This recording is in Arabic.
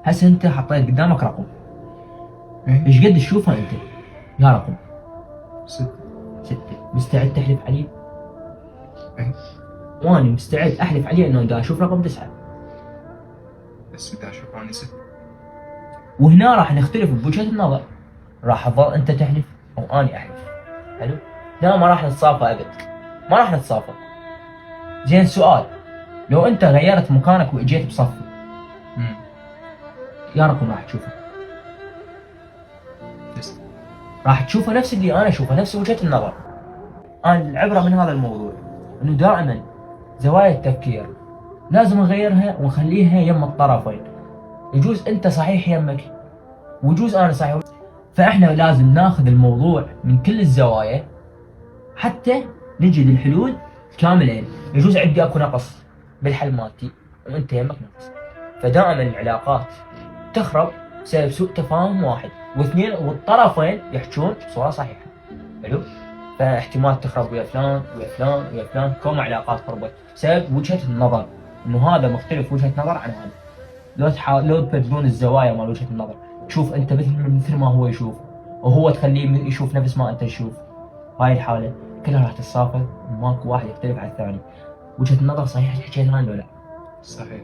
هسه انت حطيت قدامك رقم، إيه؟ ايش قد تشوفه انت؟ يا رقم 6. 6، مستعد تحلف عليه؟ إيه؟ وانا مستعد احلف عليه انه دا اشوف رقم 9. بس بدي أشوف أني 6. وهنا راح نختلف بوجهة النظر، راح تظل انت تحلف او اني احلف. حلو؟ لا ما راح نتصافى ابد، ما راح نتصافى. زين سؤال، لو انت غيرت مكانك واجيت بصفي، يا رقم راح تشوفه؟ 9. راح تشوفه نفس اللي انا اشوفه، نفس وجهة النظر. انا العبرة من هذا الموضوع انه دائما زوايا التفكير لازم نغيرها ونخليها يم الطرفين. يجوز انت صحيح يمك ويجوز انا صحيح، فاحنا لازم ناخذ الموضوع من كل الزوايا حتى نجد الحلول كاملين. يجوز عندي اكو نقص بالحل مالتي وانت يمك نقص، فدائما العلاقات تخرب بسبب سوء تفاهم واحد واثنين والطرفين يحجون بصورة صحيحة. حلو؟ فاحتمال تخرب ويا فلان ويا فلان ويا فلان، كم علاقات خربت بسبب وجهة النظر، انه هذا مختلف وجهة نظر عن هذا. لو تبدلون الزوايا مال وجهة النظر، تشوف انت مثل ما هو يشوف، وهو تخليه يشوف نفس ما انت تشوف، هاي الحالة كلها راح تتصافى وماكو واحد يختلف عن الثاني. وجهة النظر صحيحة اللي حكيتها ولا لا؟ صحيح.